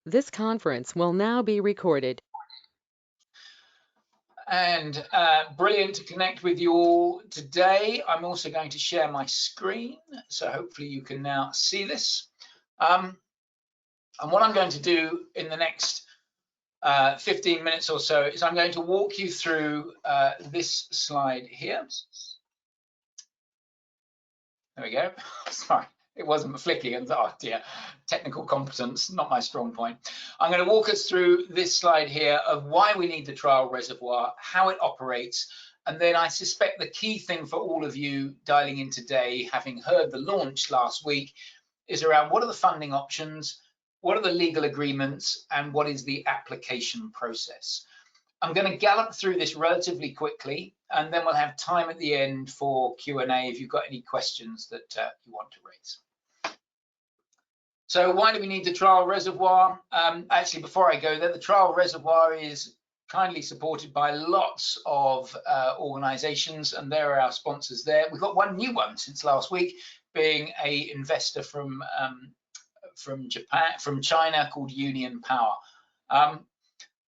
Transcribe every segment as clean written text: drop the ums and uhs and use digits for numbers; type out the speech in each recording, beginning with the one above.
This conference will now be recorded. And brilliant to connect with you all today. I'm also going to share my screen, so hopefully you can now see this. And what I'm going to do in the next 15 minutes or so is I'm going to walk you through this slide here. There we go. Sorry, it wasn't flicking, and oh dear, technical competence, not my strong point. I'm going to walk us through this slide here of why we need the trial reservoir, how it operates, and then I suspect the key thing for all of you dialing in today, having heard the launch last week, is around what are the funding options, what are the legal agreements, and what is the application process. I'm going to gallop through this relatively quickly, and then we'll have time at the end for Q&A if you've got any questions that you want to raise. So why do we need the trial reservoir? Actually, before I go there, the trial reservoir is kindly supported by lots of organizations, and there are our sponsors there. We've got one new one since last week, being an investor from China called Union Power.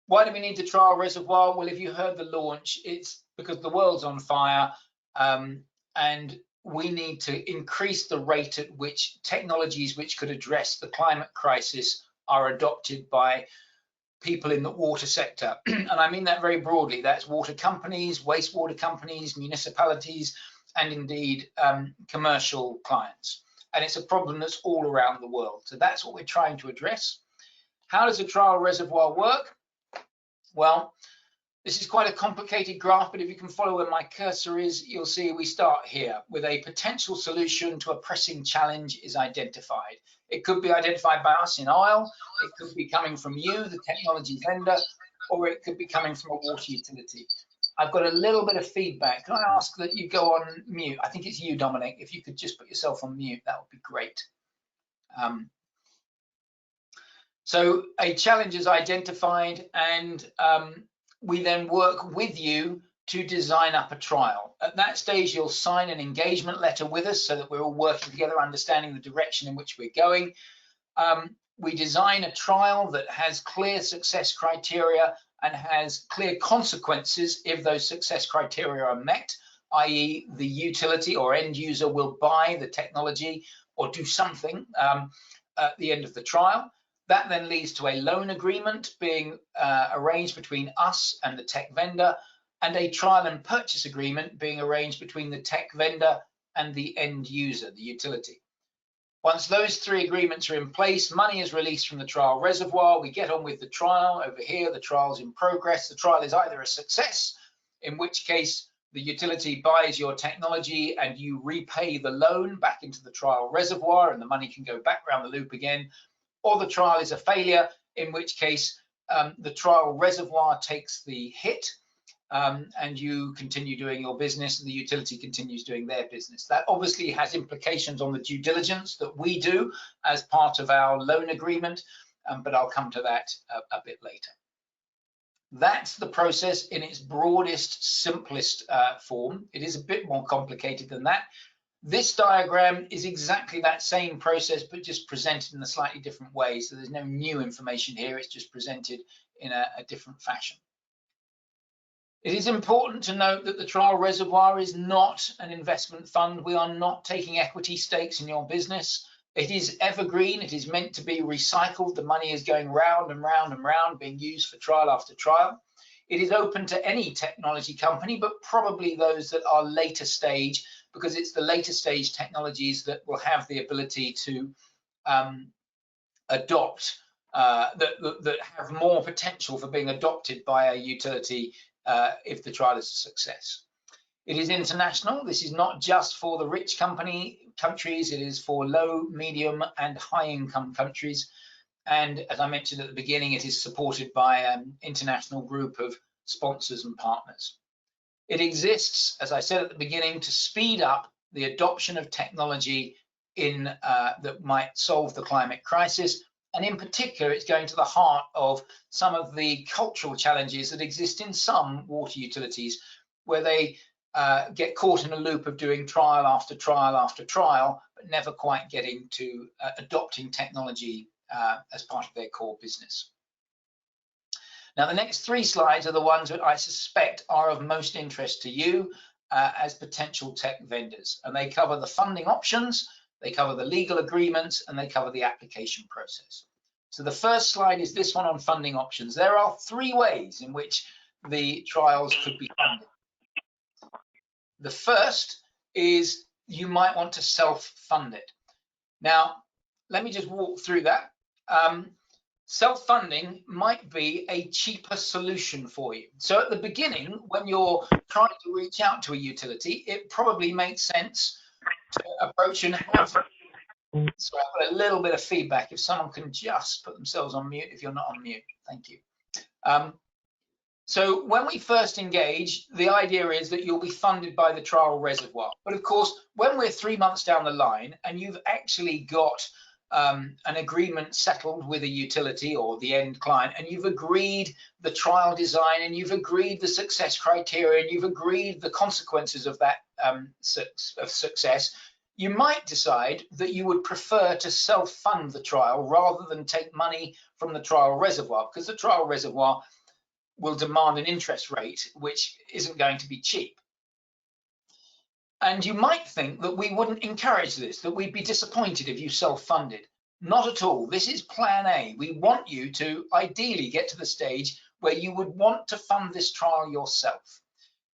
Why do we need the trial reservoir? Well, if you heard the launch, it's because the world's on fire, and we need to increase the rate at which technologies which could address the climate crisis are adopted by people in the water sector. And I mean that very broadly. That's water companies, wastewater companies, municipalities, and indeed commercial clients. And it's a problem that's all around the world. So that's what we're trying to address. How does a trial reservoir work? Well, this is quite a complicated graph, but if you can follow where my cursor is, you'll see we start here with a potential solution to a pressing challenge is identified. It could be identified by us in oil, it could be coming from you, the technology vendor, or it could be coming from a water utility. I've got a little bit of feedback. Can I ask that you go on mute? I think it's you, Dominic. If you could just put yourself on mute, that would be great. So a challenge is identified, and we then work with you to design up a trial. At that stage, you'll sign an engagement letter with us so that we're all working together, understanding the direction in which we're going. We design a trial that has clear success criteria and has clear consequences if those success criteria are met, i.e. the utility or end user will buy the technology or do something at the end of the trial. That then leads to a loan agreement being arranged between us and the tech vendor, and a trial and purchase agreement being arranged between the tech vendor and the end user, the utility. Once those three agreements are in place, money is released from the trial reservoir. We get on with the trial. Over here, the trial's in progress. The trial is either a success, in which case the utility buys your technology and you repay the loan back into the trial reservoir, and the money can go back around the loop again. Or the trial is a failure, in which case the trial reservoir takes the hit and you continue doing your business and the utility continues doing their business. That obviously has implications on the due diligence that we do as part of our loan agreement, but I'll come to that a bit later. That's the process in its broadest, simplest form. It is a bit more complicated than that. This diagram is exactly that same process, but just presented in a slightly different way. So there's no new information here. It's just presented in a different fashion. It is important to note that the trial reservoir is not an investment fund. We are not taking equity stakes in your business. It is evergreen. It is meant to be recycled. The money is going round and round and round, being used for trial after trial. It is open to any technology company, but probably those that are later stage, because it's the later stage technologies that will have the ability to adopt, that have more potential for being adopted by a utility if the trial is a success. It is international. This is not just for the rich countries. It is for low, medium, and high income countries. And as I mentioned at the beginning, it is supported by an international group of sponsors and partners. It exists, as I said at the beginning, to speed up the adoption of technology that might solve the climate crisis. And in particular, it's going to the heart of some of the cultural challenges that exist in some water utilities, where they get caught in a loop of doing trial after trial after trial, but never quite getting to adopting technology as part of their core business. Now, the next 3 slides are the ones that I suspect are of most interest to you as potential tech vendors, and they cover the funding options, they cover the legal agreements, and they cover the application process. So the first slide is this one on funding options. There are 3 ways in which the trials could be funded. The first is you might want to self-fund it. Now, let me just walk through that. Self-funding might be a cheaper solution for you. So at the beginning, when you're trying to reach out to a utility, it probably makes sense to approach and have. So I've got a little bit of feedback. If someone can just put themselves on mute, if you're not on mute, thank you. So when we first engage, the idea is that you'll be funded by the Trial Reservoir. But of course, when we're 3 months down the line and you've actually got an agreement settled with a utility or the end client, and you've agreed the trial design, and you've agreed the success criteria, and you've agreed the consequences of that success, you might decide that you would prefer to self-fund the trial rather than take money from the Trial Reservoir, because the Trial Reservoir will demand an interest rate which isn't going to be cheap. And you might think that we wouldn't encourage this, that we'd be disappointed if you self-funded. Not at all. This is plan A. We want you to ideally get to the stage where you would want to fund this trial yourself.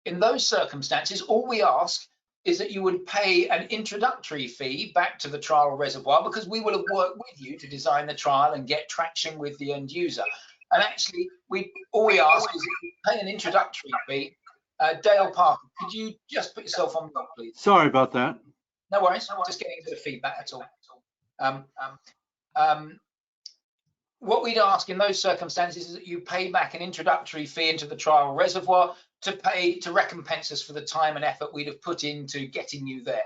In those circumstances, all we ask is that you would pay an introductory fee back to the Trial Reservoir, because we will have worked with you to design the trial and get traction with the end user. And actually, all we ask is that you pay an introductory fee. Dale Parker, could you just put yourself on mute, please? Sorry about that. No worries, just getting a bit of feedback, that's all. What we'd ask in those circumstances is that you pay back an introductory fee into the Trial Reservoir to recompense us for the time and effort we'd have put into getting you there.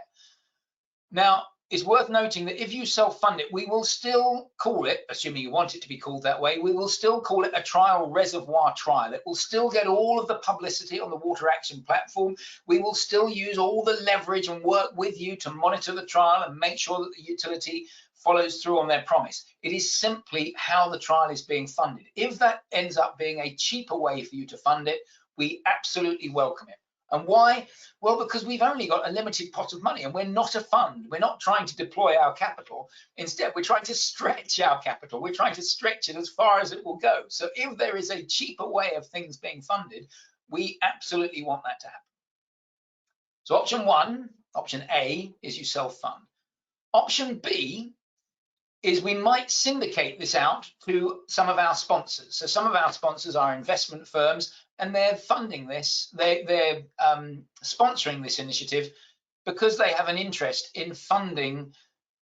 Now, it's worth noting that if you self-fund it, we will still call it, assuming you want it to be called that way, we will still call it a Trial Reservoir trial. It will still get all of the publicity on the Water Action platform. We will still use all the leverage and work with you to monitor the trial and make sure that the utility follows through on their promise. It is simply how the trial is being funded. If that ends up being a cheaper way for you to fund it, we absolutely welcome it. And why? Well, because we've only got a limited pot of money and we're not a fund. We're not trying to deploy our capital. Instead, we're trying to stretch our capital. We're trying to stretch it as far as it will go. So if there is a cheaper way of things being funded, we absolutely want that to happen. So option A, is you self-fund. Option B is we might syndicate this out to some of our sponsors. So some of our sponsors are investment firms, and they're funding this, they're sponsoring this initiative because they have an interest in funding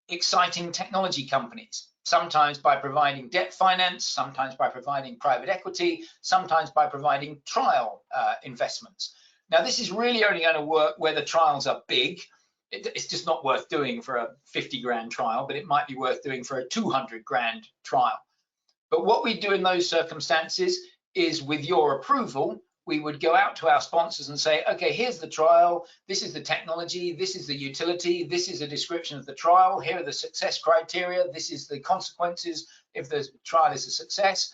exciting technology companies, sometimes by providing debt finance, sometimes by providing private equity, sometimes by providing trial investments. Now, this is really only going to work where the trials are big. It's just not worth doing for a 50 grand trial, but it might be worth doing for a 200 grand trial. But what we do in those circumstances is, with your approval, we would go out to our sponsors and say, okay, here's the trial, this is the technology, this is the utility, this is a description of the trial, here are the success criteria, this is the consequences if the trial is a success.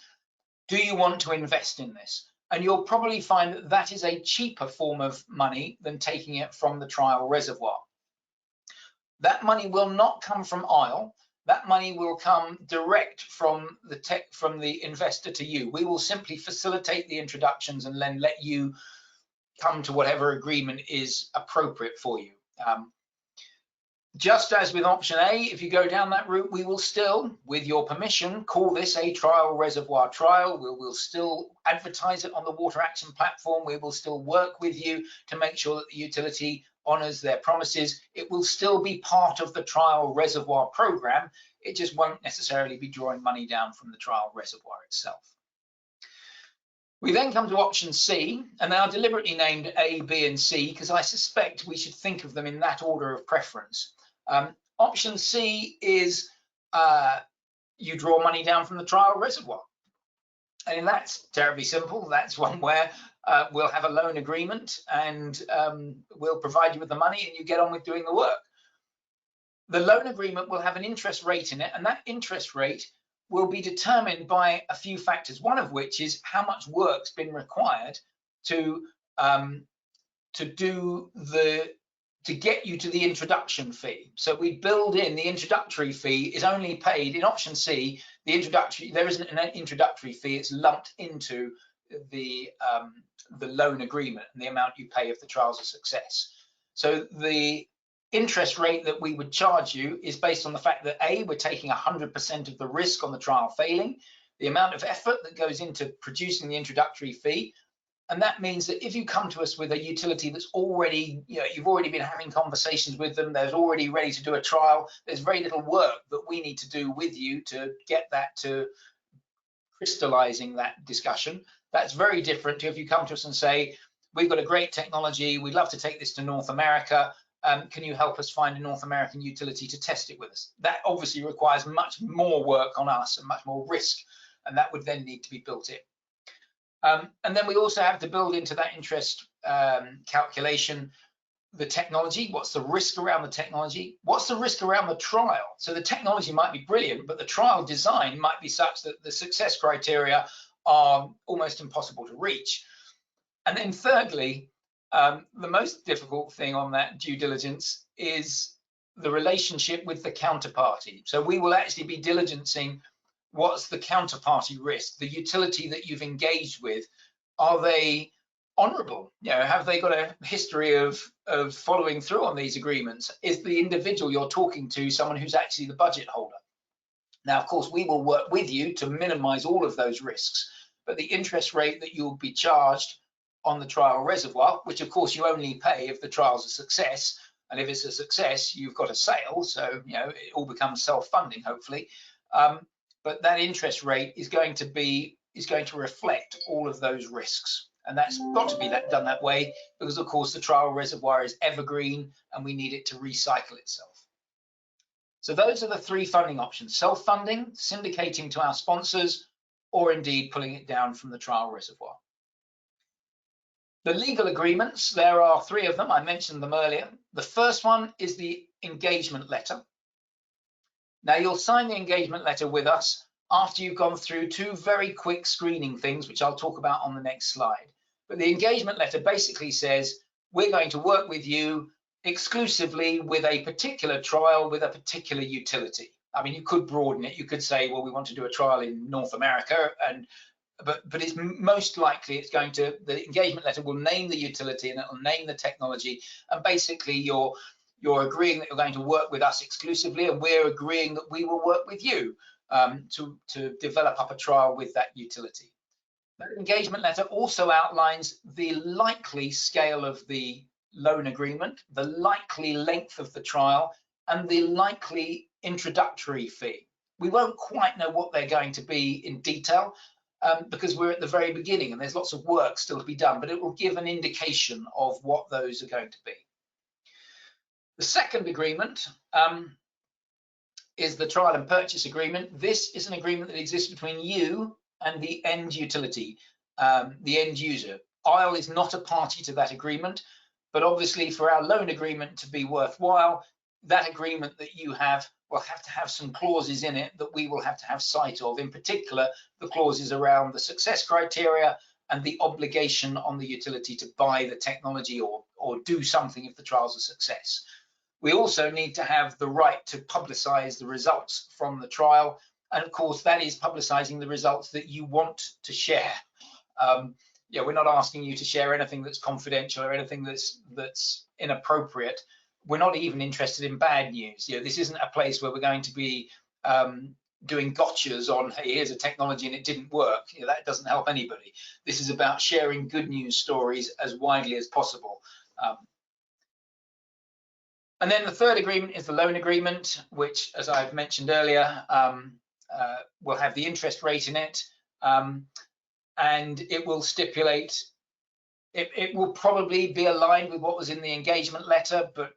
Do you want to invest in this? And you'll probably find that that is a cheaper form of money than taking it from the Trial Reservoir. That money will not come from ILE. That money will come direct from the investor to you. We will simply facilitate the introductions and then let you come to whatever agreement is appropriate for you. Just as with option A, if you go down that route, we will still, with your permission, call this a Trial Reservoir trial. We will still advertise it on the Water Action platform. We will still work with you to make sure that the utility honors their promises. It will still be part of the Trial Reservoir program. It just won't necessarily be drawing money down from the Trial Reservoir itself. We then come to option C, and they are deliberately named A, B, and C because I suspect we should think of them in that order of preference. Option C is you draw money down from the Trial Reservoir. And that's terribly simple. That's one where we'll have a loan agreement and we'll provide you with the money and you get on with doing the work. The loan agreement will have an interest rate in it, and that interest rate will be determined by a few factors, one of which is how much work's been required to get you to the introduction fee. So we build in the introductory fee is only paid in option C. There isn't an introductory fee; it's lumped into the loan agreement and the amount you pay if the trial's a success. So the interest rate that we would charge you is based on the fact that A, we're taking 100% of the risk on the trial failing, the amount of effort that goes into producing the introductory fee. And that means that if you come to us with a utility that's already, you've already been having conversations with them, they're already ready to do a trial, there's very little work that we need to do with you to get that to crystallizing that discussion. That's very different to if you come to us and say, we've got a great technology, we'd love to take this to North America. Can you help us find a North American utility to test it with us? That obviously requires much more work on us and much more risk, and that would then need to be built in. And then we also have to build into that interest calculation the technology. What's the risk around the technology? What's the risk around the trial? So the technology might be brilliant, but the trial design might be such that the success criteria are almost impossible to reach. And then thirdly, the most difficult thing on that due diligence is the relationship with the counterparty. So we will actually be diligencing what's the counterparty risk, the utility that you've engaged with. Are they honorable? Have they got a history of following through on these agreements? Is the individual you're talking to someone who's actually the budget holder? Now, of course, we will work with you to minimize all of those risks, but the interest rate that you'll be charged on the trial reservoir, which of course you only pay if the trial's a success, and if it's a success, you've got a sale, so it all becomes self-funding, hopefully. But that interest rate is going to reflect all of those risks, and that's got to be done that way because, of course, the trial reservoir is evergreen and we need it to recycle itself. So those are the three funding options: self-funding, syndicating to our sponsors, or indeed pulling it down from the trial reservoir. The legal agreements, there are three of them. I mentioned them earlier. The first one is the engagement letter. Now, you'll sign the engagement letter with us after you've gone through two very quick screening things, which I'll talk about on the next slide. But the engagement letter basically says, we're going to work with you exclusively with a particular trial with a particular utility. I mean, you could broaden it. You could say, well, we want to do a trial in North America, but it's most likely the engagement letter will name the utility and it'll name the technology, and basically you're agreeing that you're going to work with us exclusively, and we're agreeing that we will work with you to develop up a trial with that utility. That engagement letter also outlines the likely scale of the loan agreement, the likely length of the trial, and the likely introductory fee. We won't quite know what they're going to be in detail because we're at the very beginning and there's lots of work still to be done, but it will give an indication of what those are going to be. The second agreement is the trial and purchase agreement. This is an agreement that exists between you and the end utility, the end user. ISLE is not a party to that agreement, but obviously for our loan agreement to be worthwhile, that agreement that you have will have to have some clauses in it that we will have to have sight of, in particular, the clauses around the success criteria and the obligation on the utility to buy the technology or do something if the trial's a success. We also need to have the right to publicize the results from the trial. And of course, that is publicizing the results that you want to share. We're not asking you to share anything that's confidential or anything that's inappropriate. We're not even interested in bad news. This isn't a place where we're going to be doing gotchas on, hey, here's a technology and it didn't work. That doesn't help anybody. This is about sharing good news stories as widely as possible. And then the third agreement is the loan agreement, which, as I've mentioned earlier, will have the interest rate in it, and it will stipulate, it will probably be aligned with what was in the engagement letter, but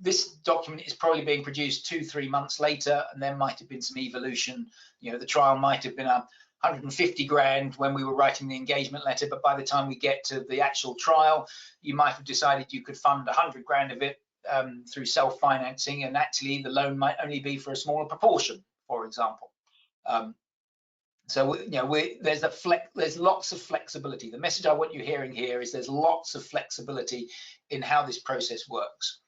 this document is probably being produced 2-3 months later, and there might have been some evolution. The trial might have been 150 grand when we were writing the engagement letter, but by the time we get to the actual trial, you might have decided you could fund 100 grand of it through self-financing, and actually the loan might only be for a smaller proportion, for example. So there's lots of flexibility. The message I want you hearing here is there's lots of flexibility in how this process works.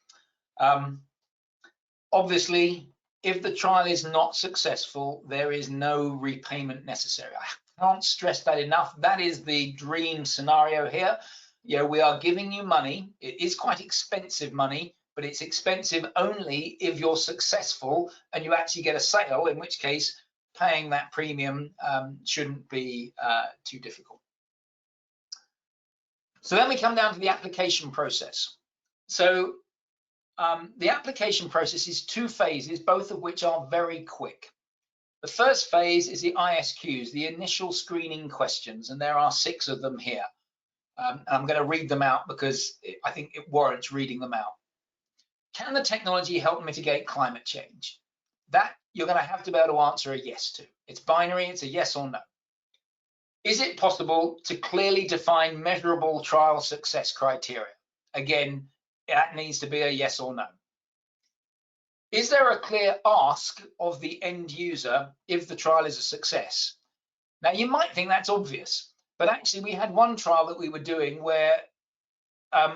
Obviously, if the trial is not successful, there is no repayment necessary. I can't stress that enough. That is the dream scenario here. We are giving you money. It is quite expensive money, but it's expensive only if you're successful and you actually get a sale, in which case paying that premium shouldn't be too difficult. So then we come down to the application process. So the application process is 2 phases, both of which are very quick. The first phase is the ISQs, the initial screening questions, and there are 6 of them here. I'm going to read them out because I think it warrants reading them out. Can the technology help mitigate climate change? That you're going to have to be able to answer a yes to. It's binary, it's a yes or no. Is it possible to clearly define measurable trial success criteria? Again, that needs to be a yes or no. Is there a clear ask of the end user if the trial is a success? Now, you might think that's obvious, but actually we had one trial that we were doing where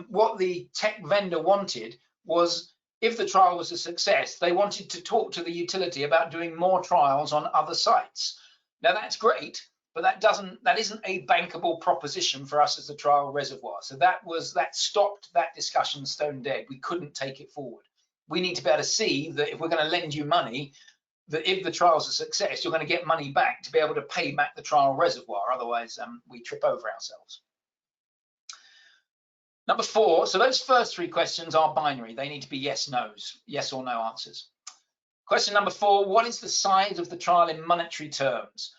what the tech vendor wanted was, if the trial was a success, they wanted to talk to the utility about doing more trials on other sites. Now, that's great, but that isn't a bankable proposition for us as a trial reservoir. So that stopped that discussion stone dead. We couldn't take it forward. We need to be able to see that if we're going to lend you money, that if the trial's a success, you're going to get money back to be able to pay back the trial reservoir. Otherwise, we trip over ourselves. Number 4, so those first 3 questions are binary. They need to be yes, no's, yes or no answers. Question number 4, what is the size of the trial in monetary terms?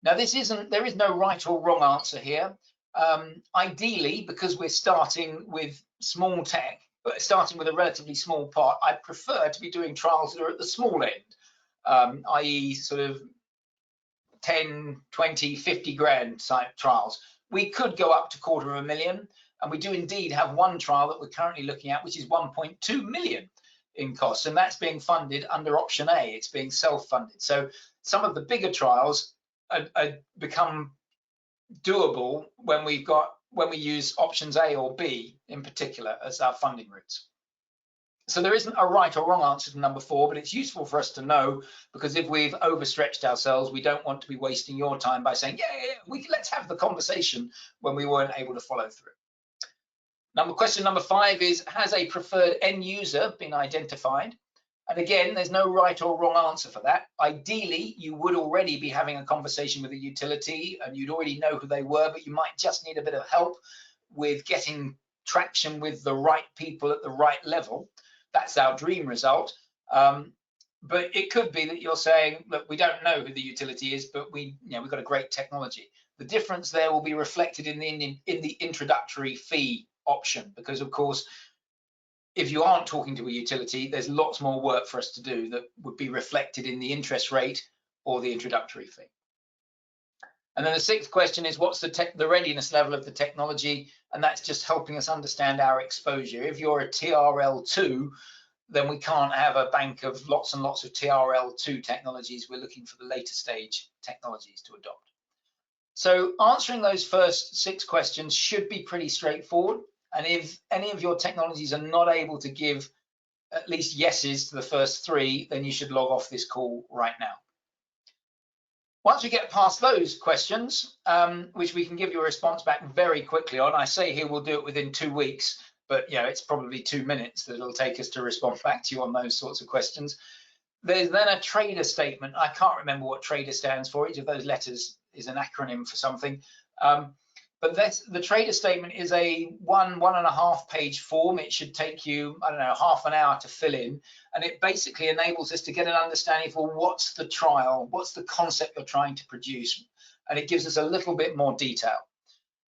Now, there is no right or wrong answer here. Ideally, because we're starting with small tech, but starting with a relatively small part, I prefer to be doing trials that are at the small end, i.e. sort of 10, 20, 50 grand type trials. We could go up to $250,000, and we do indeed have one trial that we're currently looking at, which is 1.2 million in costs, and that's being funded under option A. It's being self-funded. So some of the bigger trials become doable when we use options A or B in particular as our funding routes. So there isn't a right or wrong answer to number 4, but it's useful for us to know, because if we've overstretched ourselves, we don't want to be wasting your time by saying, let's have the conversation when we weren't able to follow through. Question number 5 is, has a preferred end user been identified? And again, there's no right or wrong answer for that. Ideally, you would already be having a conversation with a utility and you'd already know who they were, but you might just need a bit of help with getting traction with the right people at the right level. That's our dream result. But it could be that you're saying, look, we don't know who the utility is, but we've got a great technology. The difference there will be reflected in the introductory fee option, because of course, if you aren't talking to a utility, there's lots more work for us to do that would be reflected in the interest rate or the introductory fee. And then the 6th question is, what's the readiness level of the technology? And that's just helping us understand our exposure. If you're a TRL2, then we can't have a bank of lots and lots of TRL2 technologies. We're looking for the later stage technologies to adopt. So answering those first 6 questions should be pretty straightforward. And if any of your technologies are not able to give at least yeses to the first 3, then you should log off this call right now. Once we get past those questions, which we can give you a response back very quickly on, I say here we'll do it within 2 weeks, but it's probably 2 minutes that it'll take us to respond back to you on those sorts of questions. There's then a trader statement. I can't remember what trader stands for. Each of those letters is an acronym for something. But the trader statement is a 1.5 page form. It should take you, I don't know, half an hour to fill in. And it basically enables us to get an understanding for what's the trial, what's the concept you're trying to produce. And it gives us a little bit more detail.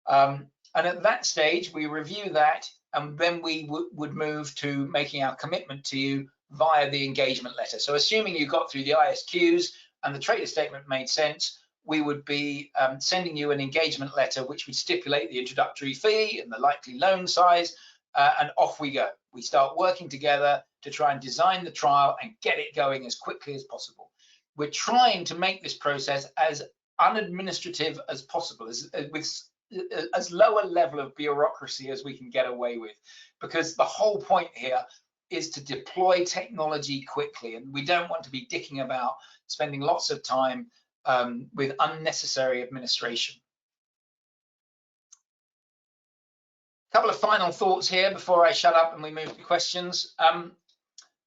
And at that stage, we review that, and then we would move to making our commitment to you via the engagement letter. So assuming you got through the ISQs and the trader statement made sense, we would be sending you an engagement letter which would stipulate the introductory fee and the likely loan size, and off we go. We start working together to try and design the trial and get it going as quickly as possible. we're trying to make this process as unadministrative as possible, with as low a level of bureaucracy as we can get away with, because the whole point here is to deploy technology quickly, and we don't want to be dicking about spending lots of time with unnecessary administration. A couple of final thoughts here before I shut up and we move to questions.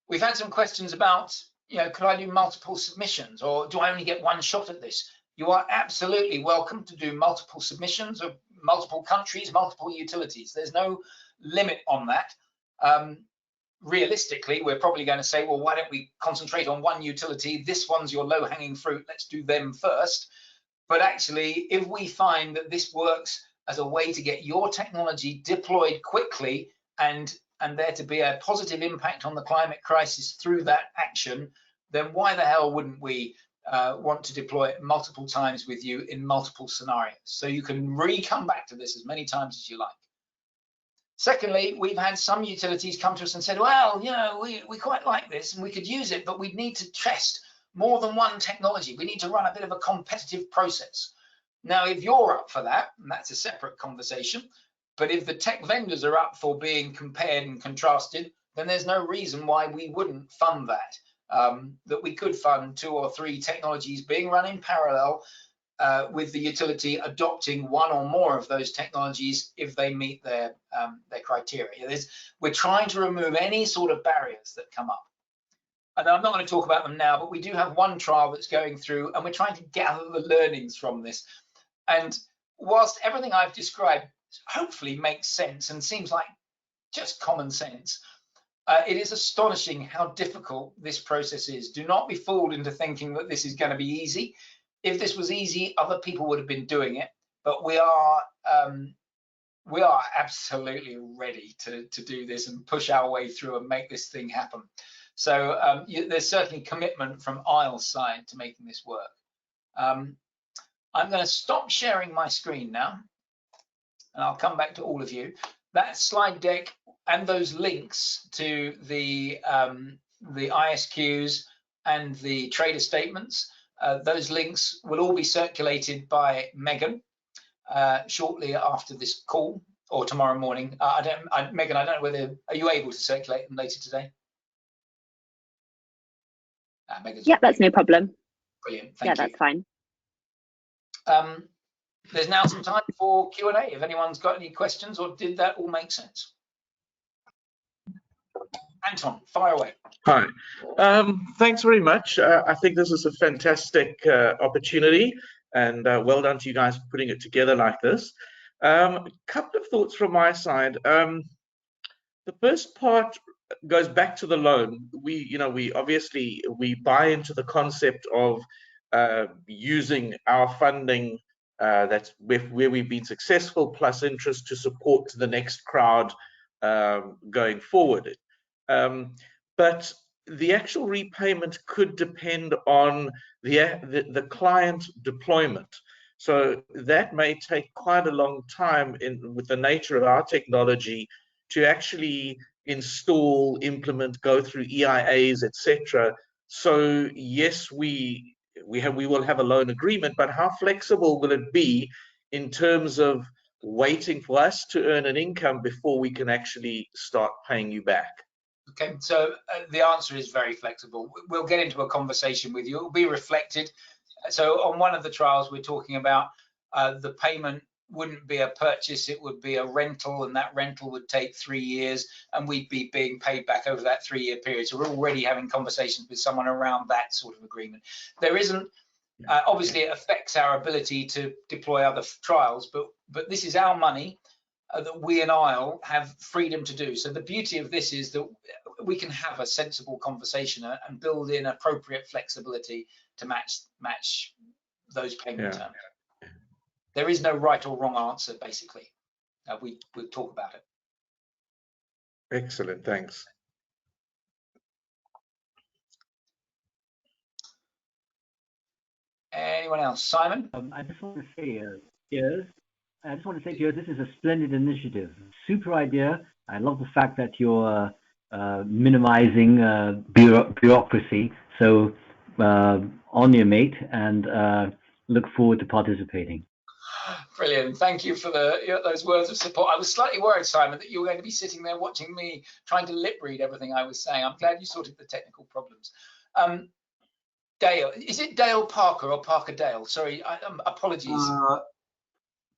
We've had some questions about, could I do multiple submissions, or do I only get one shot at this? You are absolutely welcome to do multiple submissions of multiple countries, multiple utilities. There's no limit on that. Realistically, we're probably going to say, well, why don't we concentrate on one utility? This one's your low-hanging fruit. Let's do them first. But actually, if we find that this works as a way to get your technology deployed quickly and there to be a positive impact on the climate crisis through that action, then why the hell wouldn't we want to deploy it multiple times with you in multiple scenarios? So you can come back to this as many times as you like. Secondly, we've had some utilities come to us and said, well, we quite like this and we could use it, but we'd need to test more than one technology. We need to run a bit of a competitive process. Now, if you're up for that, and that's a separate conversation, but if the tech vendors are up for being compared and contrasted, then there's no reason why we wouldn't fund that. That we could fund 2 or 3 technologies being run in parallel, with the utility adopting one or more of those technologies if they meet their criteria. We're trying to remove any sort of barriers that come up. And I'm not going to talk about them now, but we do have one trial that's going through, and we're trying to gather the learnings from this. And whilst everything I've described hopefully makes sense and seems like just common sense, it is astonishing how difficult this process is. Do not be fooled into thinking that this is going to be easy. If this was easy, other people would have been doing it, but we are absolutely ready to do this and push our way through and make this thing happen. So there's certainly commitment from ISLE's side to making this work. I'm going to stop sharing my screen now, and I'll come back to all of you. That slide deck and those links to the ISQs and the trader statements, those links will all be circulated by Megan shortly after this call or tomorrow morning. Megan, I don't know whether, are you able to circulate them later today? Yeah, that's no problem. Brilliant, thank you. Yeah, that's fine. There's now some time for Q&A if anyone's got any questions, or did that all make sense? Anton, fire away. Hi, thanks very much. I think this is a fantastic opportunity, and well done to you guys for putting it together like this. A couple of thoughts from my side. The first part goes back to the loan. We obviously buy into the concept of using our funding that's where we've been successful plus interest to support the next crowd going forward. But the actual repayment could depend on the client deployment. So that may take quite a long time with the nature of our technology to actually install, implement, go through EIAs, etc. So yes, we will have a loan agreement, but how flexible will it be in terms of waiting for us to earn an income before we can actually start paying you back? Okay, so the answer is very flexible. We'll get into a conversation with you. It will be reflected. So on one of the trials we're talking about, the payment wouldn't be a purchase, it would be a rental, and that rental would take 3 years, and we'd be being paid back over that 3-year period. So we're already having conversations with someone around that sort of agreement. There isn't, obviously it affects our ability to deploy other trials, but this is our money that we and ISLE have freedom to do. So the beauty of this is that we can have a sensible conversation and build in appropriate flexibility to match those payment terms. There is no right or wrong answer, basically. We'll talk about it. Excellent, thanks. Anyone else? Simon? I just want to say, Piers, Piers, this is a splendid initiative. Super idea. I love the fact that you're minimizing bureaucracy. So on you, mate, and look forward to participating. Brilliant. Thank you for those words of support. I was slightly worried, Simon, that you were going to be sitting there watching me trying to lip read everything I was saying. I'm glad you sorted the technical problems. Dale, is it Dale Parker or Parker Dale? Sorry, apologies.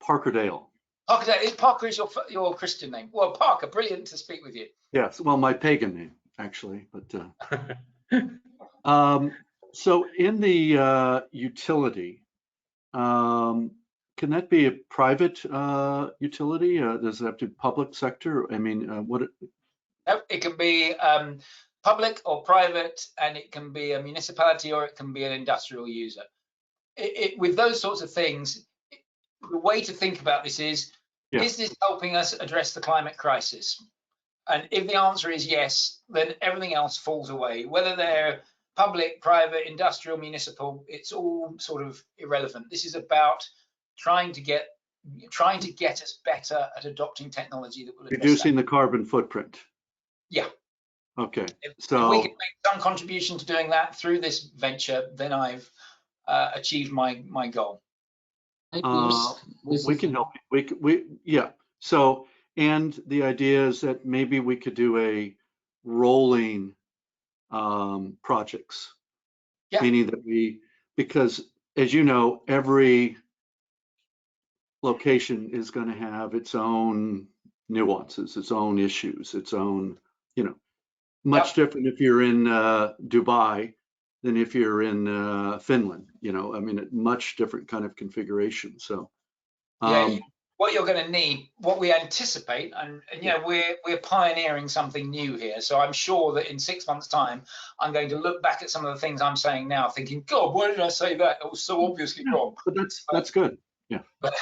Parker Dale. Parker Dale. Parker is your Christian name. Well, Parker, brilliant to speak with you. Yes, well, my pagan name, actually. But so in the utility, can that be a private utility? Does it have to be public sector? I mean, No, it can be public or private, and it can be a municipality or it can be an industrial user. With those sorts of things, the way to think about this is this helping us address the climate crisis? And if the answer is yes, then everything else falls away. Whether they're public, private, industrial, municipal, it's all sort of irrelevant. This is about trying to get us better at adopting technology that will address reducing the carbon footprint. Yeah. Okay. If So we can make some contribution to doing that through this venture, then I've achieved my goal. we can help. Yeah. So, and the idea is that maybe we could do a rolling projects, meaning that because as you know, every location is going to have its own nuances, its own issues, its own, much different if you're in Dubai than if you're in Finland, I mean, a much different kind of configuration. So what you're going to need, what we anticipate, and we're pioneering something new here. So I'm sure that in 6 months' time, I'm going to look back at some of the things I'm saying now, thinking, God, why did I say that? It was so obviously wrong. But that's good. Yeah. But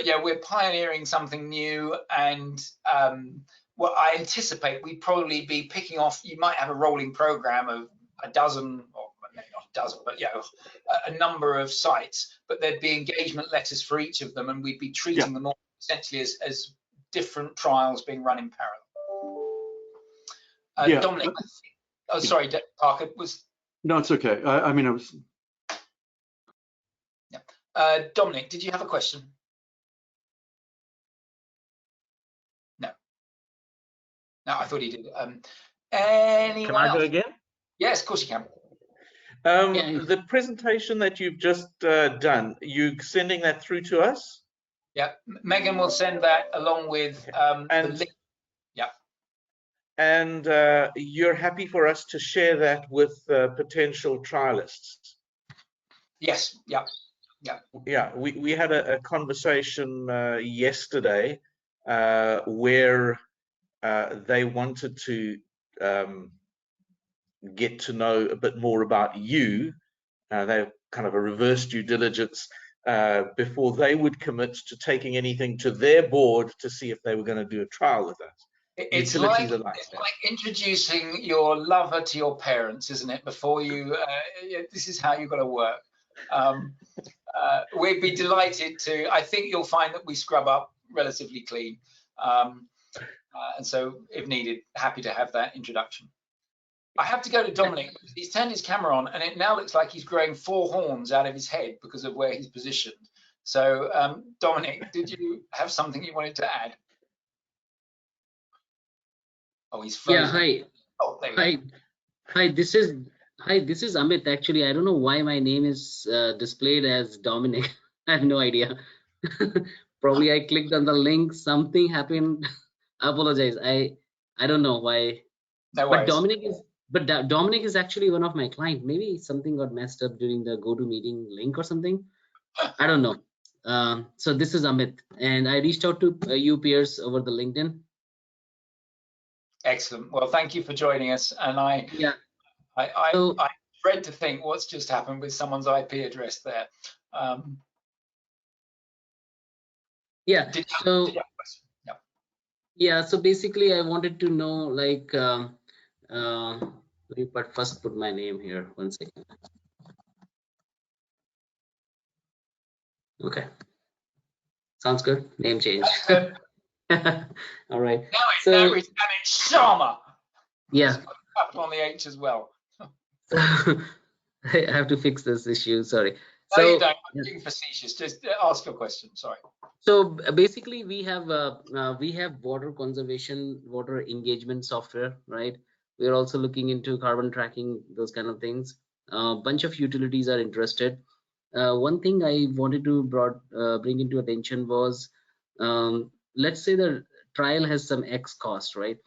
yeah, we're pioneering something new, and what I anticipate we'd probably be picking off. You might have a rolling program of a dozen, or maybe not a dozen, but a number of sites. But there'd be engagement letters for each of them, and we'd be treating them all essentially as different trials being run in parallel. Dominic, sorry, Parker was. No, it's okay. I mean, I was. Dominic, did you have a question? No, I thought he did. Anyone Can I else? go again? Yes, of course you can. The presentation that you've just done, you sending that through to us? Yeah, Megan will send that along with the link. Yeah. And you're happy for us to share that with potential trialists? Yes. Yeah. Yeah, we had a conversation yesterday where they wanted to get to know a bit more about you. They kind of a reverse due diligence before they would commit to taking anything to their board to see if they were going to do a trial with us. It's like introducing your lover to your parents, isn't it? Before you, this is how you've got to work. We'd be delighted to. I think you'll find that we scrub up relatively clean. And so, if needed, happy to have that introduction. I have to go to Dominic because he's turned his camera on, and it now looks like he's growing 4 horns out of his head because of where he's positioned. So, Dominic, did you have something you wanted to add? Oh, he's frozen. Yeah, hi. Oh, there you go. Hi, this is Amit. Actually, I don't know why my name is displayed as Dominic. I have no idea. Probably I clicked on the link, something happened. I apologize. I don't know why. No worries. But Dominic is actually one of my clients. Maybe something got messed up during the GoToMeeting link or something. I don't know. So this is Amit, and I reached out to you, Piers, over the LinkedIn. Excellent. Well, thank you for joining us. And I dread to think what's just happened with someone's IP address there. So basically, I wanted to know, like, but first put my name here. 1 second. Okay. Sounds good. Name change. All right. Now it's Sharma. Yeah. Capital on the H as well. I have to fix this issue. Sorry. No, you So don't. I'm being facetious. Just ask your question. Sorry. So basically, we have water conservation, water engagement software, right? We are also looking into carbon tracking, those kind of things. A bunch of utilities are interested. One thing I wanted to bring into attention was, let's say the trial has some X cost, right?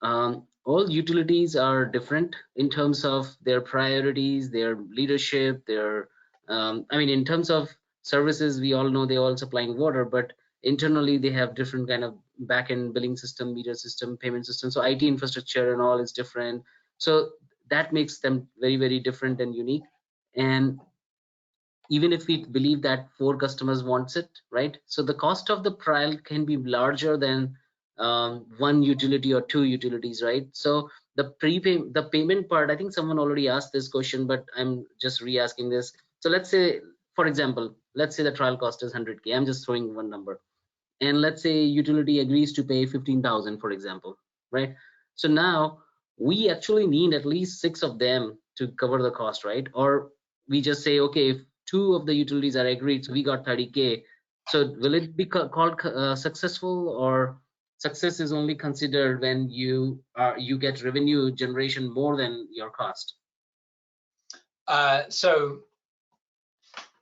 All utilities are different in terms of their priorities, their leadership, their I mean, in terms of services, we all know they're all supplying water, but internally they have different kind of back-end billing system, meter system, payment system. So IT infrastructure and all is different. So that makes them very, very different and unique. And even if we believe that 4 customers wants it, right? So the cost of the trial can be larger than 1 utility or 2 utilities, right? So the payment part, I think someone already asked this question, but I'm just re-asking this. So let's say, for example, let's say the trial cost is 100K. I'm just throwing one number. And let's say utility agrees to pay 15,000, for example, right? So now we actually need at least 6 of them to cover the cost, right? Or we just say, okay, if 2 of the utilities are agreed, so we got 30K. So will it be called successful, or success is only considered when you get revenue generation more than your cost?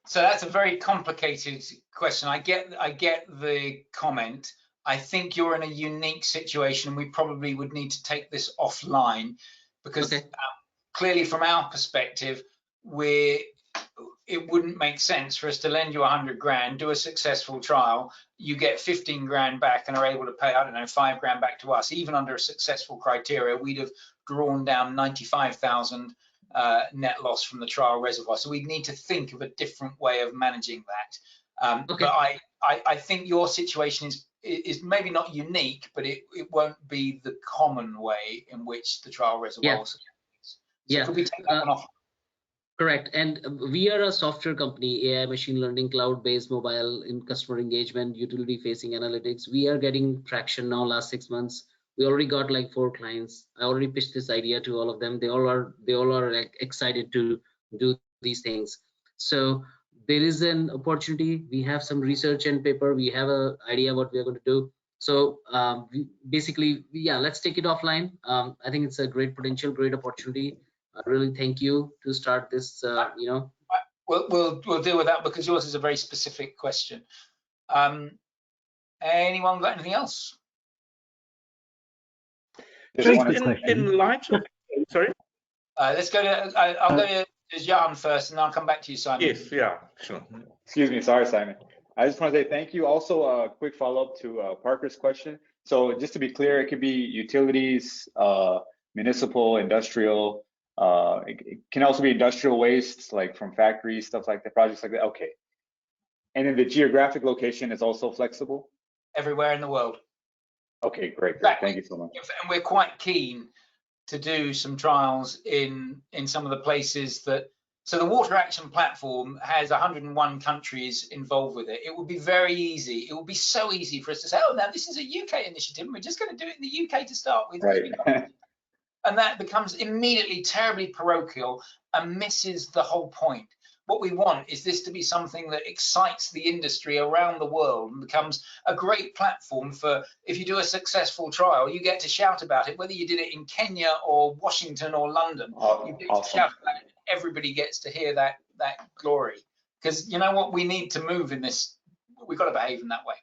So that's a very complicated question. I get the comment. I think you're in a unique situation. We probably would need to take this offline, because Okay. Clearly from our perspective, it wouldn't make sense for us to lend you 100 grand, do a successful trial, you get 15 grand back and are able to pay, I don't know, 5 grand back to us. Even under a successful criteria, we'd have drawn down 95,000 net loss from the trial reservoir. So we'd need to think of a different way of managing that. Okay. But I think your situation is maybe not unique, but it won't be the common way in which the trial reservoir was. So could we take that one off? Correct. And we are a software company, AI, machine learning, cloud-based, mobile, in customer engagement, utility-facing analytics. We are getting traction now. Last 6 months, we already got like 4 clients. I already pitched this idea to all of them. They all are like excited to do these things. So there is an opportunity. We have some research and paper. We have an idea what we are going to do. So basically, let's take it offline. I think it's a great potential, great opportunity. I really thank you to start this. We'll deal with that, because yours is a very specific question. Anyone got anything else? In light of, sorry. Let's go to. I'll go to Jan first, and I'll come back to you, Simon. Yes, yeah, sure. Excuse me, sorry, Simon. I just want to say thank you. Also, a quick follow-up to Parker's question. So just to be clear, it could be utilities, municipal, industrial. It can also be industrial waste, like from factories, stuff like that, projects like that. Okay. And then the geographic location is also flexible? Everywhere in the world. Okay, great. Exactly. Thank you so much. And we're quite keen to do some trials in some of the places that. So the Water Action Platform has 101 countries involved with it. It would be very easy. It would be so easy for us to say, oh, now this is a UK initiative. We're just going to do it in the UK to start with. Right. And that becomes immediately terribly parochial and misses the whole point. What we want is this to be something that excites the industry around the world and becomes a great platform for, if you do a successful trial, you get to shout about it, whether you did it in Kenya or Washington or London. You get to shout about it. Everybody gets to hear that glory. Because you know what, we need to move in this. We've got to behave in that way.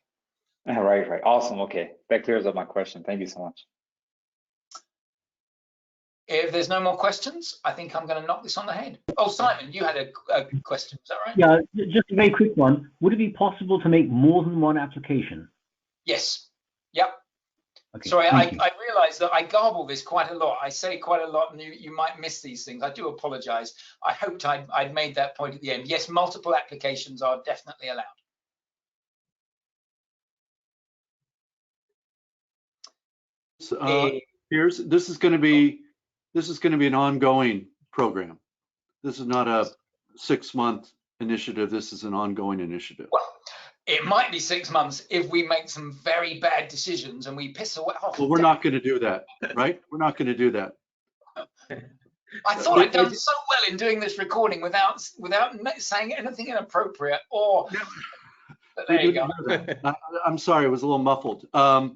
Right. Awesome. Okay, that clears up my question. Thank you so much. If there's no more questions, I think I'm going to knock this on the head. Oh, Simon, you had a question, is that right? Yeah, just a very quick one. Would it be possible to make more than one application? Yes. Yep. Okay, sorry, I realize that I garble this quite a lot. I say quite a lot, and you might miss these things. I do apologize. I hoped I'd made that point at the end. Yes, multiple applications are definitely allowed. Piers, this is going to be an ongoing program. This is not a 6-month initiative. This is an ongoing initiative. Well, it might be 6 months if we make some very bad decisions and we piss away. Well, we're not going to do that, right? We're not going to do that. I thought I'd done so well in doing this recording without saying anything inappropriate or. But there you go. I'm sorry, it was a little muffled. But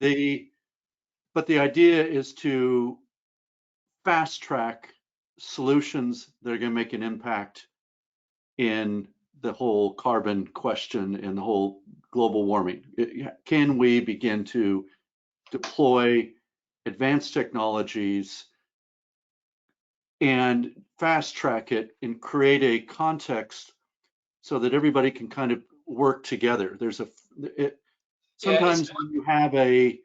the idea is to fast track solutions that are going to make an impact in the whole carbon question and the whole global warming. Can we begin to deploy advanced technologies and fast track it and create a context so that everybody can kind of work together? Sometimes when you have a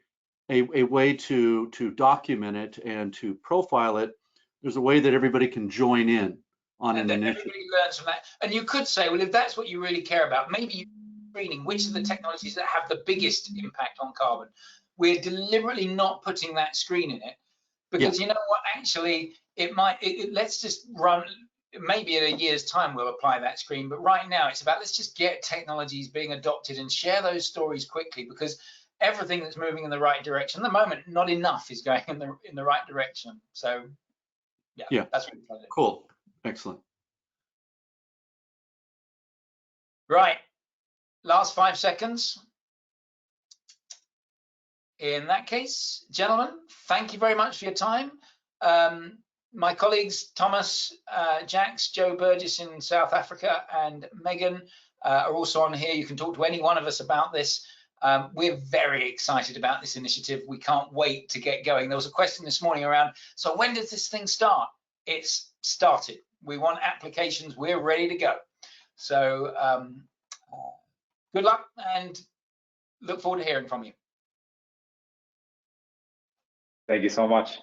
way to document it and to profile it, there's a way that everybody can join in on an initiative. Everybody learns from that. And you could say, well, if that's what you really care about, maybe you're screening which of the technologies that have the biggest impact on carbon. We're deliberately not putting that screen in it because you know what, actually, let's just run, maybe in a year's time we'll apply that screen, but right now it's about, let's just get technologies being adopted and share those stories quickly, because everything that's moving in the right direction at the moment, not enough is going in the right direction. So yeah, that's what we're doing. Cool, excellent. Right, last 5 seconds. In that case, gentlemen, thank you very much for your time. My colleagues, Thomas, Jax, Joe Burgess in South Africa, and Megan are also on here. You can talk to any one of us about this. We're very excited about this initiative. We can't wait to get going. There was a question this morning around, so when does this thing start? It's started. We want applications. We're ready to go. So good luck and look forward to hearing from you. Thank you so much.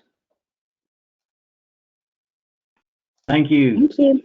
Thank you. Thank you.